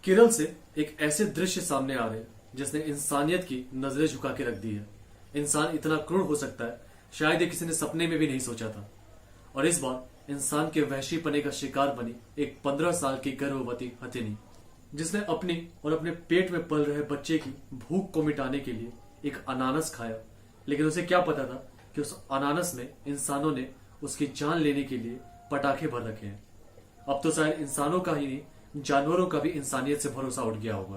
केरल से एक ऐसे दृश्य सामने आ रहे हैं जिसने इंसानियत की नजरें झुका के रख दी है। इंसान इतना क्रूर हो सकता है, शायद ये किसी ने सपने में भी नहीं सोचा था। और इस बार इंसान के वहशीपने का शिकार बनी एक 15 साल की गर्भवती हथिनी, जिसने अपनी और अपने पेट में पल रहे बच्चे की भूख को मिटाने के लिए एक अनानस खाया। लेकिन उसे क्या पता था कि उस अनानस में इंसानों ने उसकी जान लेने के लिए पटाखे भर रखे हैं। अब तो शायद इंसानों का ही नहीं, जानवरों का भी इंसानियत से भरोसा उठ गया होगा।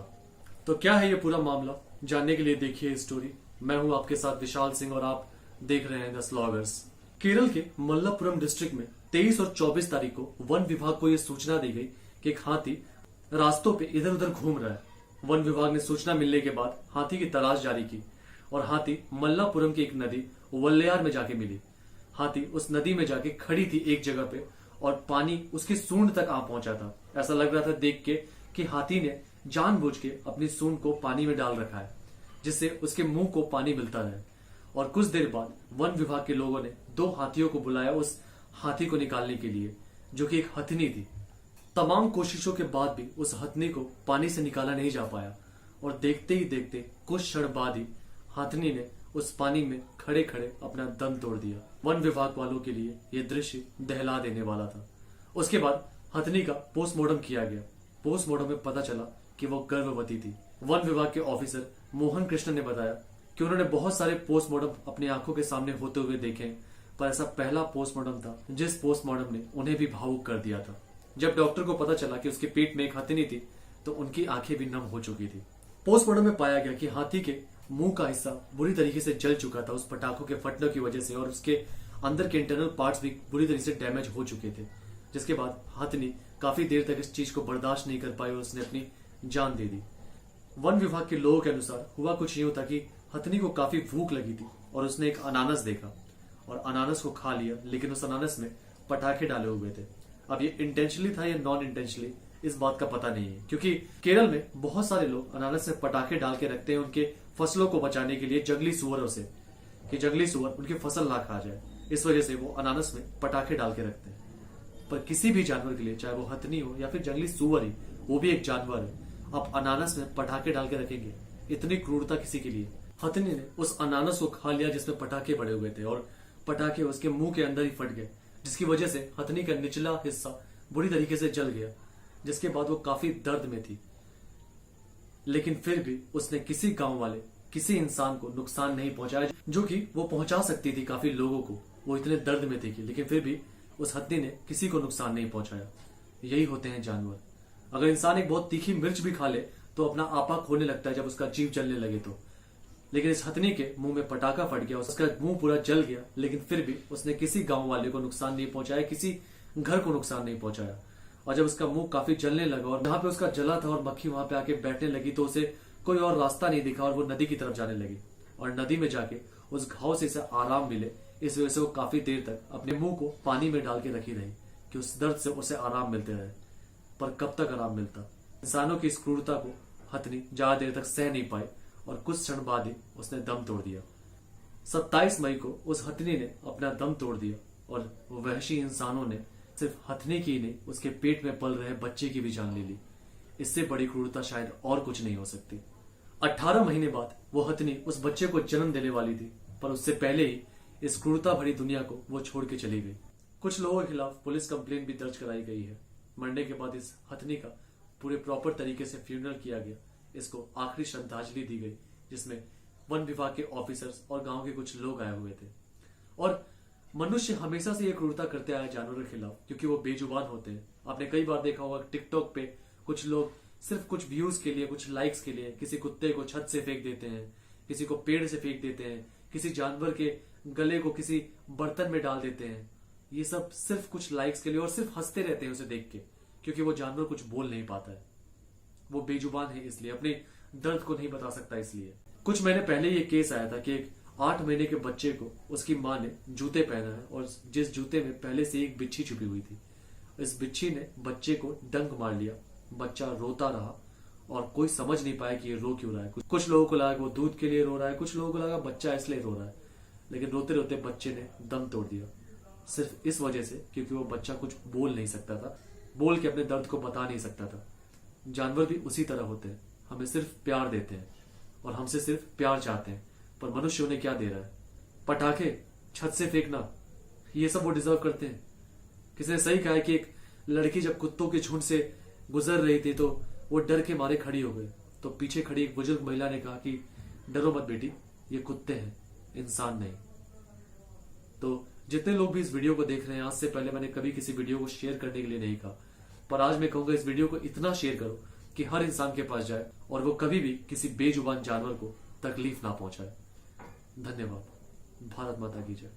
तो क्या है ये पूरा मामला, जानने के लिए देखिए स्टोरी। मैं हूं आपके साथ विशाल सिंह और आप देख रहे हैं द स्लॉगर्स। केरल के मल्लापुरम डिस्ट्रिक्ट में 23 और 24 तारीख को वन विभाग को यह सूचना दी गई कि एक हाथी रास्तों पे इधर उधर घूम रहा है। वन विभाग ने सूचना मिलने के बाद हाथी की तलाश जारी की और हाथी मल्लापुरम की एक नदी वल्लयार में जाके मिली। हाथी उस नदी में जाके खड़ी थी एक जगह पे और पानी उसकी सूंड तक आ पहुंचा था। ऐसा लग रहा था देख के कि हाथी ने जानबूझ के अपनी सूंड को पानी में डाल रखा है, जिससे उसके मुंह को पानी मिलता रहे। और कुछ देर बाद वन विभाग के लोगों ने 2 हाथियों को बुलाया उस हाथी को निकालने के लिए, जो कि एक हथिनी थी। तमाम कोशिशों के बाद भी उस हथिनी को पानी से निकाला नहीं जा पाया और देखते ही देखते कुछ क्षण बाद ही हथिनी ने उस पानी में खड़े खड़े अपना दम तोड़ दिया। वन विभाग वालों के लिए यह दृश्य दहला देने वाला था। उसके बाद हथिनी का पोस्टमार्टम किया गया। पोस्टमार्टम में पता चला कि वो गर्भवती थी। वन विभाग के ऑफिसर मोहन कृष्ण ने बताया कि उन्होंने बहुत सारे पोस्टमार्टम अपनी आंखों के सामने होते हुए देखे, पर ऐसा पहला पोस्टमार्टम था जिस पोस्टमार्टम ने उन्हें भी भावुक कर दिया था। जब डॉक्टर को पता चला कि उसके पेट में एक हथिनी थी तो उनकी आंखें भी नम हो चुकी थी। पोस्टमार्टम में पाया गया कि हाथी के मुंह का हिस्सा बुरी तरीके से जल चुका था उस पटाखों के फटने की वजह से, और उसके अंदर के इंटरनल पार्ट्स भी बुरी तरीके से डैमेज हो चुके थे। जिसके बाद हथिनी काफी देर तक इस चीज को बर्दाश्त नहीं कर पाई और उसने अपनी जान दे दी। वन विभाग के लोगों के अनुसार हुआ कुछ यूं था कि हथिनी को काफी भूख लगी थी और उसने एक अनानस देखा और अनानस को खा लिया, लेकिन उस अनानस में पटाखे डाले हुए थे। अब ये इंटेंशनली था या नॉन इंटेंशनली, इस बात का पता नहीं है, क्योंकि केरल में बहुत सारे लोग अनानस में पटाखे डाल के रखते हैं उनके फसलों को बचाने के लिए, जंगली सुअरों से, कि जंगली सुअर उनकी फसल ना खा जाए। इस वजह से वो अनानस में पटाखे डाल के रखते हैं। पर किसी भी जानवर के लिए, चाहे वो हथिनी हो या फिर जंगली सुअर ही, वो भी एक जानवर है, आप अनानस में पटाखे डाल के रखेंगे? इतनी क्रूरता किसी के लिए? हथिनी ने उस अनानस को खा लिया जिसमें पटाखे पड़े हुए थे और पटाखे उसके मुंह के अंदर ही फट गए, जिसकी वजह से हथिनी का निचला हिस्सा बुरी तरीके से जल गया। जिसके बाद वो काफी दर्द में थी, लेकिन फिर भी उसने किसी गांव वाले, किसी इंसान को नुकसान नहीं पहुंचाया, जो कि वो पहुंचा सकती थी काफी लोगों को। वो इतने दर्द में थी कि, लेकिन फिर भी उस हथिनी ने किसी को नुकसान नहीं पहुंचाया। यही होते हैं जानवर। अगर इंसान एक बहुत तीखी मिर्च भी खा ले तो अपना आपा खोने लगता है जब उसका जीव जलने लगे तो। लेकिन इस हथिनी के मुंह में पटाखा फट गया, उसका मुंह पूरा जल गया, लेकिन फिर भी उसने किसी गांव वाले को नुकसान नहीं पहुंचाया, किसी घर को नुकसान नहीं पहुंचाया। और जब उसका मुंह काफी जलने लगा और जहां पे उसका जला था और मक्खी वहां पे आके बैठने लगी, तो उसे कोई और रास्ता नहीं दिखा और वो नदी की तरफ जाने लगी। और नदी में जाके उस घाव से इसे आराम मिले, इस वजह से वो काफी देर तक अपने मुंह को पानी में डाल के रखी रही कि उस दर्द से उसे आराम मिलते रहे। पर कब तक आराम मिलता? इंसानों की इस क्रूरता को हथिनी ज्यादा देर तक सह नहीं पाई और कुछ क्षण बाद ही उसने दम तोड़ दिया। 27 मई को उस हथिनी ने अपना दम तोड़ दिया और वहशी इंसानों ने सिर्फ हथिनी की नहीं, उसके पेट में पल रहे बच्चे की भी जान ले ली। इससे बड़ी क्रूरता शायद और कुछ नहीं हो सकती। 18 महीने बाद वो हथिनी उस बच्चे को जन्म देने वाली थी, पर उससे पहले ही इस क्रूरता भरी दुनिया को वो छोड़ के चली गई। कुछ लोगों के खिलाफ पुलिस कंप्लेंट भी दर्ज कराई गई है। मरने के बाद इस हथिनी का पूरे प्रॉपर तरीके से फ्यूनरल किया गया, इसको आखिरी श्रद्धांजलि दी गई, जिसमें वन विभाग के ऑफिसर्स और गांव के कुछ लोग आए हुए थे। और मनुष्य हमेशा से ये क्रूरता करते आया जानवरों के खिलाफ, क्योंकि वो बेजुबान होते हैं। आपने कई बार देखा होगा टिकटॉक पे कुछ लोग सिर्फ कुछ व्यूज के लिए, कुछ लाइक्स के लिए किसी कुत्ते को छत से फेंक देते हैं, किसी को पेड़ से फेंक देते हैं, किसी जानवर के गले को किसी बर्तन में डाल देते हैं। ये सब सिर्फ कुछ लाइक्स के लिए, और सिर्फ हंसते रहते हैं उसे देख के, क्योंकि वो जानवर कुछ बोल नहीं पाता है, वो बेजुबान है, इसलिए अपने दर्द को नहीं बता सकता। इसलिए कुछ महीने पहले ये केस आया था कि एक 8 महीने के बच्चे को उसकी मां ने जूते पहना है और जिस जूते में पहले से एक बिच्छी छुपी हुई थी, इस बिच्छी ने बच्चे को डंक मार लिया। बच्चा रोता रहा और कोई समझ नहीं पाया कि ये रो क्यों रहा है। कुछ लोगों को लगा वो दूध के लिए रो रहा है, कुछ लोगों को लगा बच्चा इसलिए रो रहा है, लेकिन रोते रोते बच्चे ने दम तोड़ दिया, सिर्फ इस वजह से क्योंकि वो बच्चा कुछ बोल नहीं सकता था, बोल के अपने दर्द को बता नहीं सकता था। जानवर भी उसी तरह होते हैं, हमें सिर्फ प्यार देते हैं और हमसे सिर्फ प्यार चाहते हैं। पर मनुष्य उन्हें क्या दे रहा है? पटाखे, छत से फेंकना, ये सब वो डिजर्व करते हैं। किसी ने सही कहा है कि एक लड़की जब कुत्तों के झुंड से गुजर रही थी तो वो डर के मारे खड़ी हो गई, तो पीछे खड़ी एक बुजुर्ग महिला ने कहा कि डरो मत बेटी, ये कुत्ते हैं, इंसान नहीं। तो जितने लोग भी इस वीडियो को देख रहे हैं, आज से पहले मैंने कभी किसी वीडियो को शेयर करने के लिए नहीं कहा, पर आज मैं कहूंगा इस वीडियो को इतना शेयर करो कि हर इंसान के पास जाए और वो कभी भी किसी बेजुबान जानवर को तकलीफ ना पहुंचाए। धन्यवाद। भारत माता की जय।